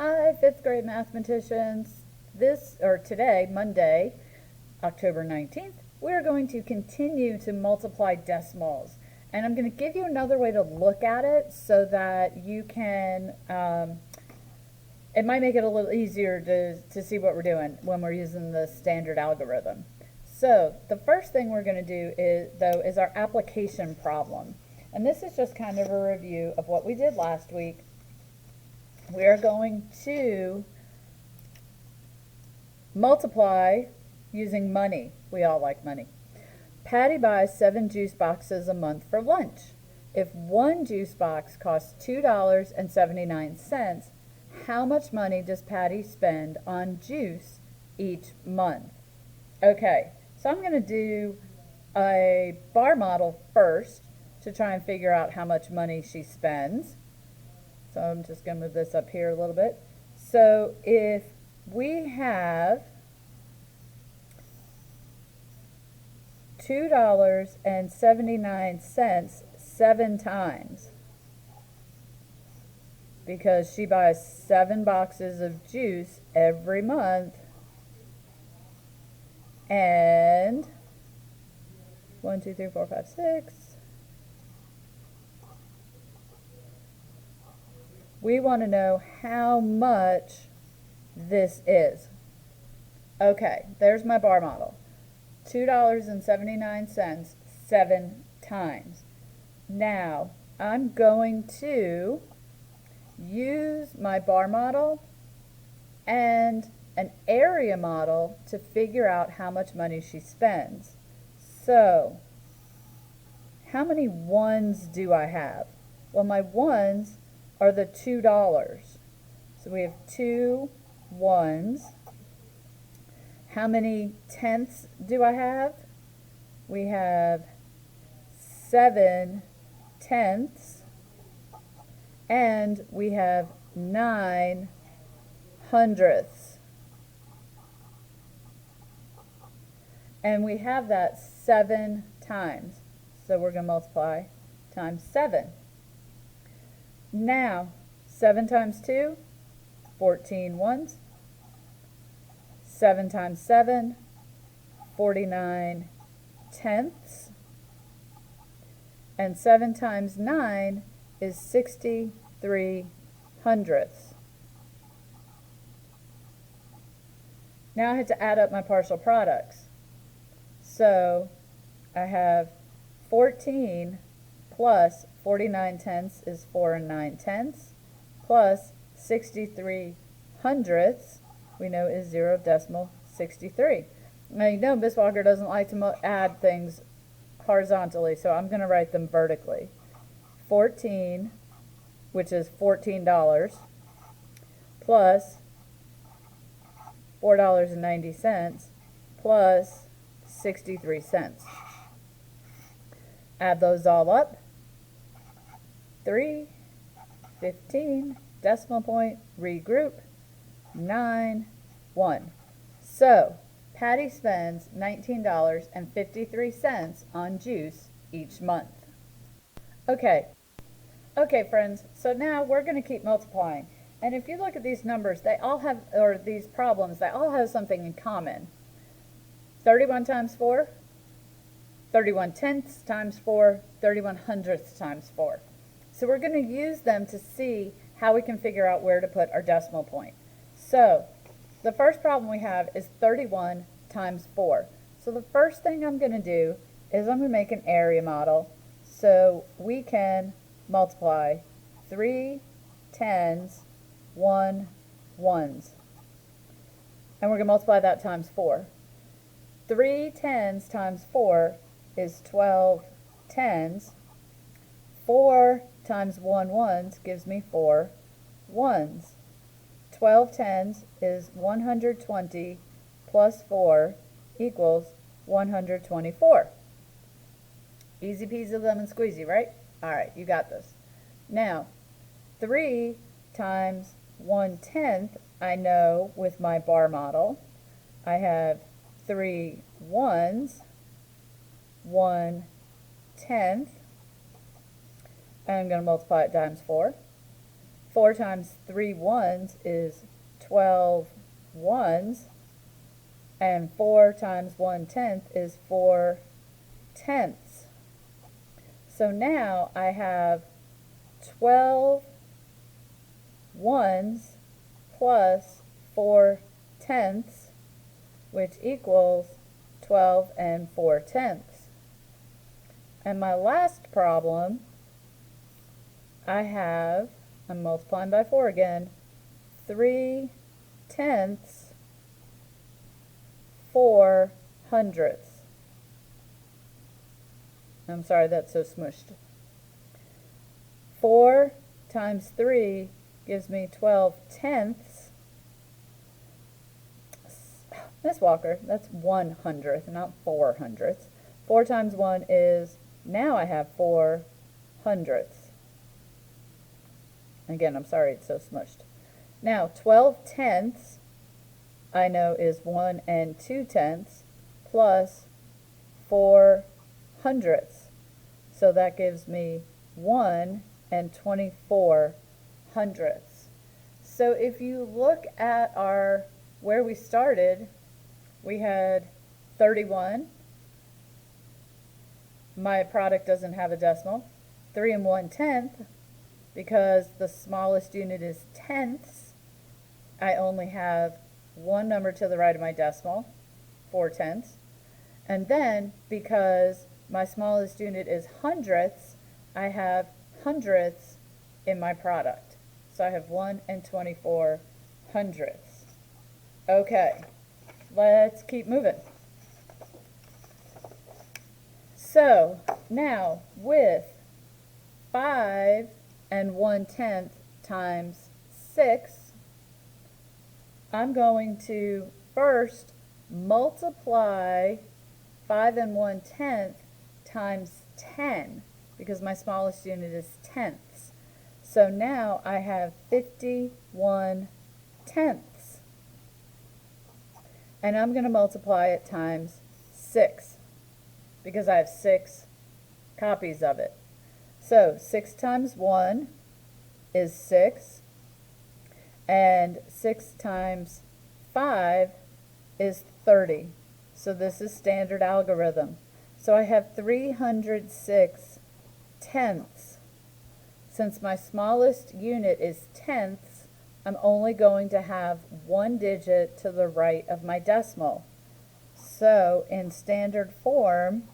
Hi, fifth grade mathematicians. Today, Monday, October 19th, we're going to continue to multiply decimals. And I'm going to give you another way to look at it so that you can, it might make it a little easier to see what we're doing when we're using the standard algorithm. So the first thing we're going to do is our application problem. And this is just kind of a review of what we did last week. We are going to multiply using money. We all like money. Patty buys 7 juice boxes a month for lunch. If one juice box costs $2.79, how much money does Patty spend on juice each month? Okay, so I'm going to do a bar model first to try and figure out how much money she spends. So I'm just going to move this up here a little bit. So if we have $2.79 7 times, because she buys 7 boxes of juice every month, and 1, 2, 3, 4, 5, 6. We want to know how much this is. Okay, there's my bar model. $2.79 7 times. Now, I'm going to use my bar model and an area model to figure out how much money she spends. So, how many ones do I have? Well, my ones are the $2. So we have 2 ones. How many tenths do I have? We have 7 tenths. And we have 9 hundredths. And we have that 7 times. So we're going to multiply times 7. Now, 7 times 2, 14 ones. 7 times 7, 49 tenths. And 7 times 9 is 63 hundredths. Now I have to add up my partial products. So I have 14 plus 49 tenths is 4 9/10, plus 63 hundredths, we know is 0.63. Now you know Miss Walker doesn't like to add things horizontally, so I'm going to write them vertically. 14, which is $14, plus $4.90, plus 63 cents. Add those all up. 3, 15, decimal point, regroup, 9, 1. So, Patty spends $19.53 on juice each month. Okay, friends, so now we're going to keep multiplying. And if you look at these numbers, they all have, or these problems, they all have something in common. 31 times 4, 31 tenths times 4, 31 hundredths times 4. So we're going to use them to see how we can figure out where to put our decimal point. So the first problem we have is 31 times 4. So the first thing I'm going to do is I'm going to make an area model so we can multiply 3 tens, 1 ones. And we're going to multiply that times 4. 3 tens times 4 is 12 tens. 4 times 1 ones gives me 4 ones. 12 tens is 120 plus 4 equals 124. Easy peasy lemon squeezy, right? Alright, you got this. Now, 3 times 1/10, I know with my bar model. I have 3 ones, 1/10, and I'm going to multiply it times 4. 4 times 3 ones is 12 ones, and 4 times 1/10 is 4 tenths. So now I have 12 ones plus 4 tenths, which equals 12 and 4 tenths. And my last problem, I'm multiplying by 4 again, 3 tenths 4 hundredths. I'm sorry, that's so smushed. 4 times 3 gives me 12 tenths. Miss Walker, that's 1/100th, not 4/100ths. 4 times 1 is, now I have 4/100ths. Again, I'm sorry it's so smushed. Now, 12 tenths, I know, is 1 and 2 tenths plus 4/100ths. So that gives me 1 and 24/100ths. So if you look at where we started, we had 31. My product doesn't have a decimal. 3 and 1/10, because the smallest unit is tenths, I only have one number to the right of my decimal, 4 tenths. And then, because my smallest unit is hundredths, I have hundredths in my product. So I have 1 and 24/100ths. Okay, let's keep moving. So now with 5 and 1/10 times 6, I'm going to first multiply 5 and 1/10 times 10, because my smallest unit is tenths. So now I have 51 tenths. And I'm going to multiply it times 6, because I have 6 copies of it. So 6 times 1 is 6, and 6 times 5 is 30. So this is standard algorithm. So I have 306 tenths. Since my smallest unit is tenths, I'm only going to have one digit to the right of my decimal. So in standard form,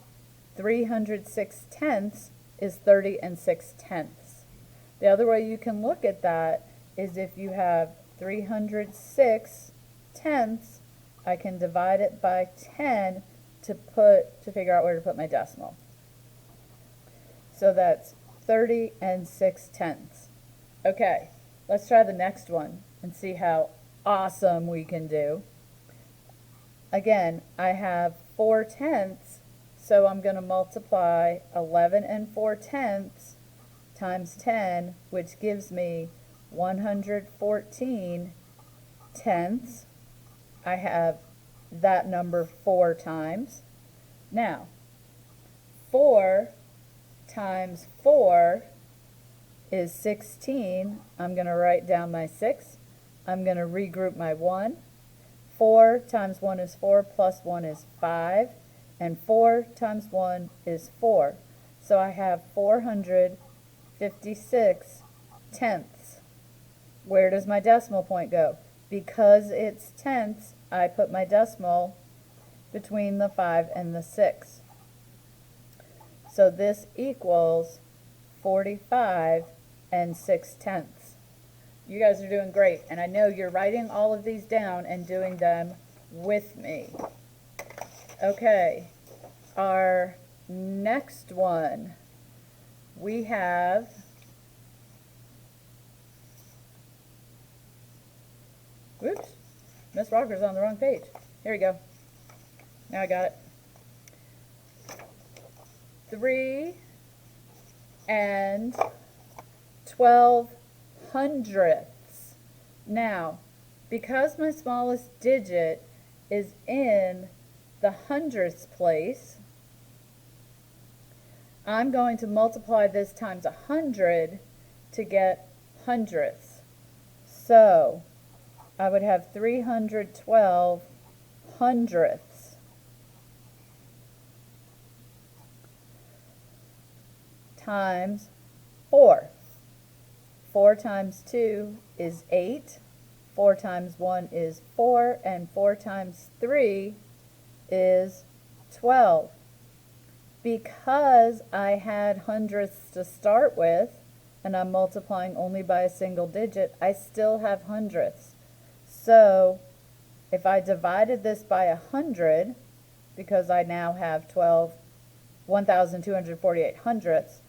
306 tenths is 30 and 6 tenths. The other way you can look at that is if you have 306 tenths, I can divide it by 10 to figure out where to put my decimal. So that's 30 and 6 tenths. Okay, let's try the next one and see how awesome we can do. Again, I have 4 tenths, so I'm going to multiply 11 and 4 tenths times 10, which gives me 114 tenths. I have that number 4 times. Now, 4 times 4 is 16. I'm going to write down my 6. I'm going to regroup my 1. 4 times 1 is 4, plus 1 is 5, and 4 times 1 is 4. So I have 456 tenths. Where does my decimal point go? Because it's tenths, I put my decimal between the 5 and the 6. So this equals 45 and 6 tenths. You guys are doing great, and I know you're writing all of these down and doing them with me. Okay, our next one, we have whoops, Miss Rocker's on the wrong page. Here we go. Now I got it. 3 and 12/100ths. Now, because my smallest digit is in the hundredths place, I'm going to multiply this times 100 to get hundredths. So I would have 312 hundredths. Times 4. 4 times 2 is 8. 4 times 1 is 4. And 4 times 3 is 12. Because I had hundredths to start with, and I'm multiplying only by a single digit, I still have hundredths. So if I divided this by 100, because I now have 1,248 hundredths,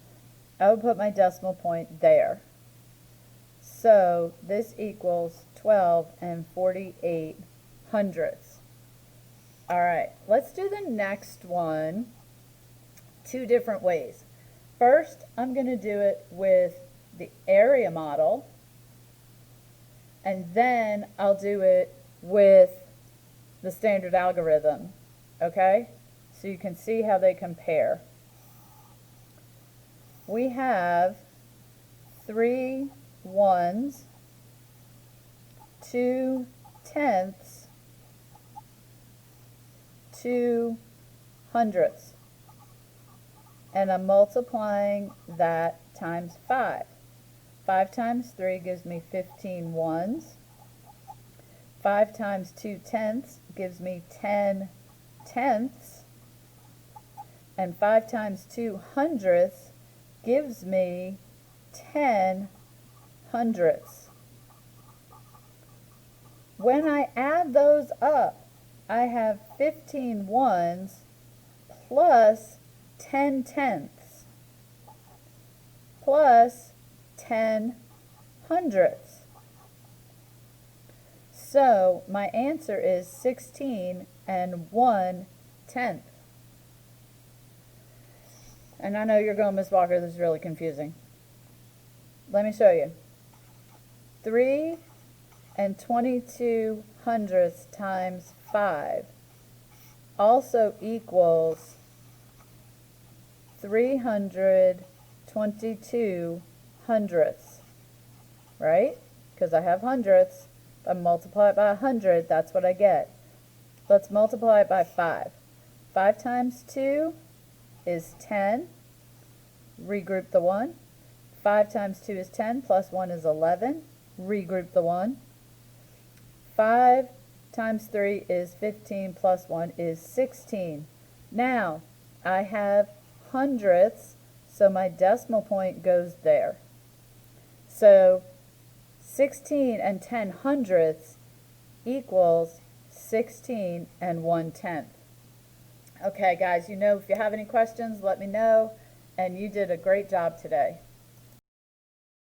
I would put my decimal point there. So this equals 12 and 48 hundredths. All right, let's do the next one 2 different ways. First, I'm going to do it with the area model, and then I'll do it with the standard algorithm, okay? So you can see how they compare. We have 3 ones, 2 tenths, 2 hundredths. And I'm multiplying that times 5. 5 times 3 gives me 15 ones. 5 times 2 tenths gives me 10 tenths. And 5 times 2 hundredths gives me 10 hundredths. When I add those up, I have 15 ones plus 10 tenths plus 10 hundredths. So my answer is 16 and 1/10. And I know you're going, Miss Walker, this is really confusing. Let me show you. 3 and 22 hundredths times 5 also equals 322 hundredths, right? Because I have hundredths. If I multiply it by 100, that's what I get. Let's multiply it by 5. 5 times 2 is 10. Regroup the 1. 5 times 2 is 10, plus 1 is 11. Regroup the 1. 5 times 3 is 15, plus 1 is 16. Now, I have hundredths, so my decimal point goes there. So 16 and 10 hundredths equals 16 and 1/10. Okay, guys, if you have any questions, let me know. And you did a great job today.